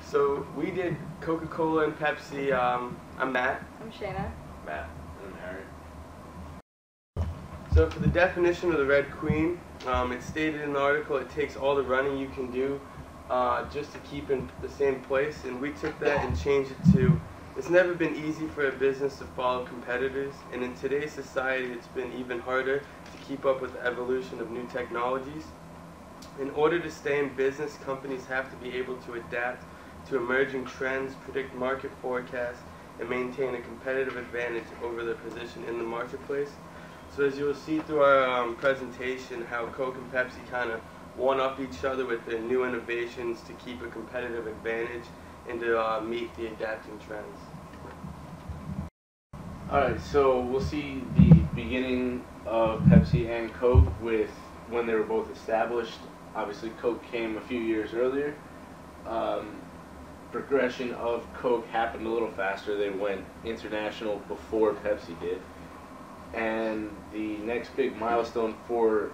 So we did Coca-Cola and Pepsi. I'm Matt. I'm Shayna. Matt. And I'm Harry. So for the definition of the Red Queen, it stated in the article it takes all the running you can do just to keep in the same place, and we took that and changed it to, it's never been easy for a business to follow competitors, and in today's society it's been even harder to keep up with the evolution of new technologies. In order to stay in business, companies have to be able to adapt to emerging trends, predict market forecasts, and maintain a competitive advantage over their position in the marketplace. So as you'll see through our presentation, how Coke and Pepsi kind of one-up each other with their new innovations to keep a competitive advantage and to meet the adapting trends. Alright, so we'll see the beginning of Pepsi and Coke with when they were both established. Obviously Coke came a few years earlier. Progression of Coke happened a little faster. They went international before Pepsi did. And the next big milestone for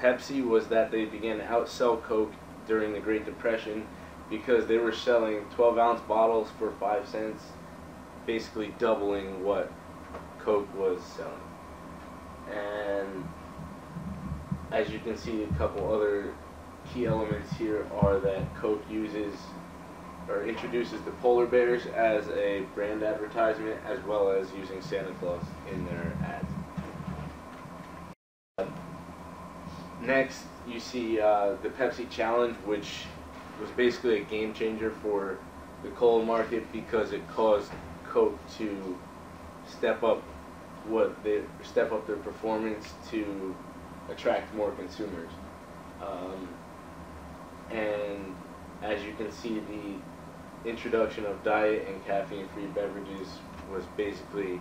Pepsi was that they began to outsell Coke during the Great Depression because they were selling 12-ounce bottles for 5 cents, basically doubling what Coke was selling. And as you can see, a couple other key elements here are that Coke uses or introduces the polar bears as a brand advertisement, as well as using Santa Claus in their ads. Next, you see the Pepsi Challenge, which was basically a game changer for the cola market because it caused Coke to step up their performance to attract more consumers. And as you can see, the introduction of diet and caffeine-free beverages was basically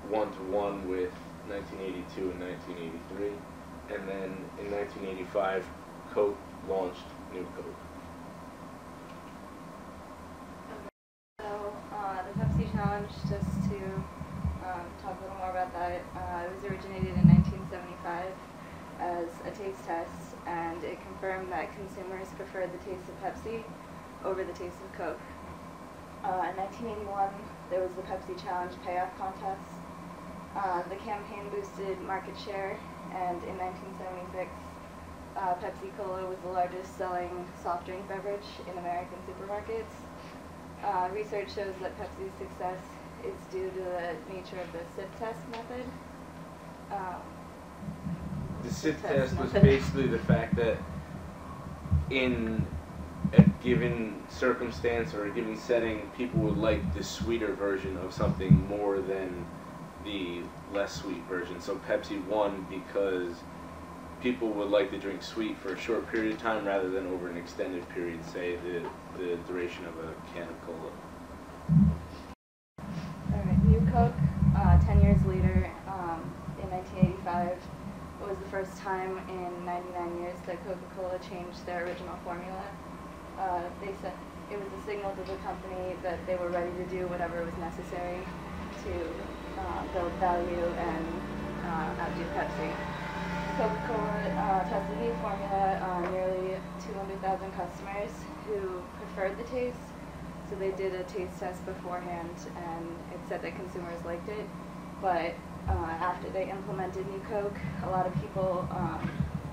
one-to-one with 1982 and 1983, and then in 1985 Coke launched New Coke. So the Pepsi Challenge, just to talk a little more about that, it was originated in 1975 as a taste test, and it confirmed that consumers preferred the taste of Pepsi over the taste of Coke. In 1981, there was the Pepsi Challenge Payoff Contest. The campaign boosted market share, and in 1976, Pepsi Cola was the largest selling soft drink beverage in American supermarkets. Research shows that Pepsi's success is due to the nature of the sip test method. The sip test was basically the fact that in a given circumstance or a given setting, people would like the sweeter version of something more than the less sweet version. So Pepsi won because people would like to drink sweet for a short period of time rather than over an extended period, say the duration of a can of cola. Alright, New Coke, 10 years later, in 1985, was the first time in 99 years that Coca-Cola changed their original formula. They said it was a signal to the company that they were ready to do whatever was necessary to build value and outdo Pepsi. Coca-Cola tested the formula on nearly 200,000 customers who preferred the taste, so they did a taste test beforehand, and it said that consumers liked it, but after they implemented New Coke, a lot of people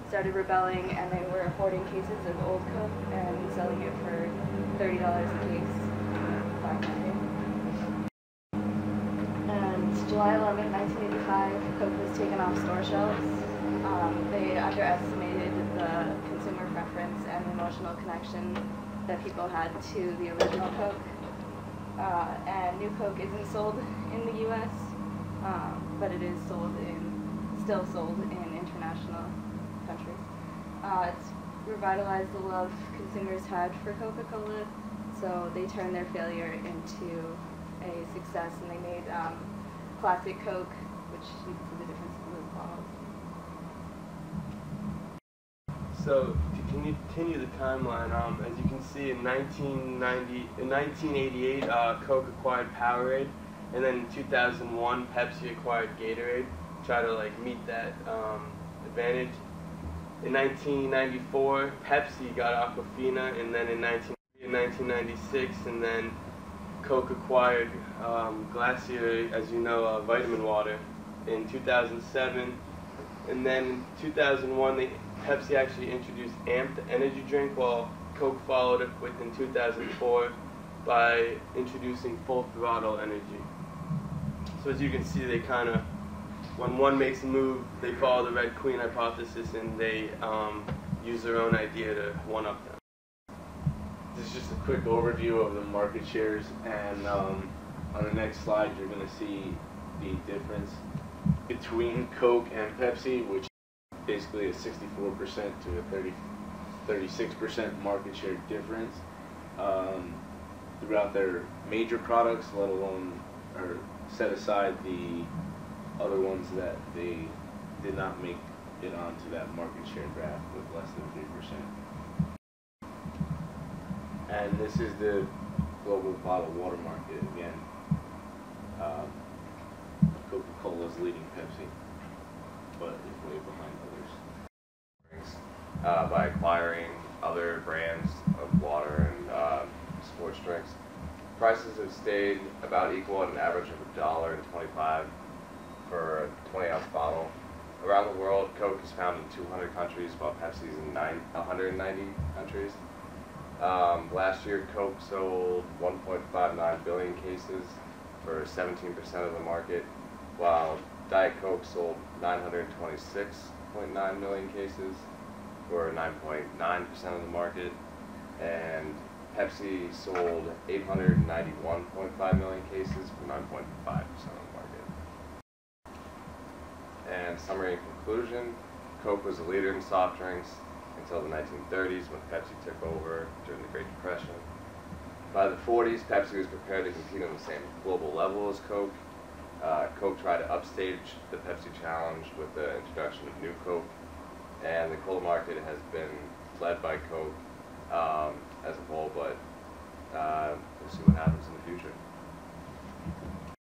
started rebelling, and they were hoarding cases of old Coke and selling it for $30 a case in the black market. And July 11, 1985, Coke was taken off store shelves. They underestimated the consumer preference and the emotional connection that people had to the original Coke. And New Coke isn't sold in the U.S., but it is still sold in international countries. It's revitalized the love consumers had for Coca-Cola, so they turned their failure into a success, and they made classic Coke, which you can see the difference in the bottles. So to continue the timeline, as you can see, in 1988, Coke acquired Powerade, and then in 2001, Pepsi acquired Gatorade, try to meet that advantage. In 1994, Pepsi got Aquafina, and then in In 1996, and then Coke acquired Glacier, as you know, vitamin water, in 2007. And then in 2001, Pepsi actually introduced AMP, the energy drink, while Coke followed it with in 2004 by introducing Full Throttle Energy. So as you can see, they kind of, when one makes a move, they follow the Red Queen hypothesis, and they use their own idea to one-up them. This is just a quick overview of the market shares, and on the next slide you're going to see the difference between Coke and Pepsi, which is basically a 64% to a 36% market share difference throughout their major products, let alone, or set aside the other ones that they did not make it onto that market share graph with less than 3%. And this is the global bottled water market again. Coca-Cola is leading Pepsi, but is way behind others. By acquiring other brands of water and sports drinks. Prices have stayed about equal at an average of $1.25 for a 20-ounce bottle. Around the world, Coke is found in 200 countries, while Pepsi is in 190 countries. Last year, Coke sold 1.59 billion cases for 17% of the market, while Diet Coke sold 926.9 million cases for 9.9% of the market, and Pepsi sold 891.5 million cases for 9.5% of the market. And summary and conclusion, Coke was a leader in soft drinks until the 1930s when Pepsi took over during the Great Depression. By the 40s, Pepsi was prepared to compete on the same global level as Coke. Coke tried to upstage the Pepsi challenge with the introduction of New Coke, and the cola market has been led by Coke as a whole, but we'll see what happens.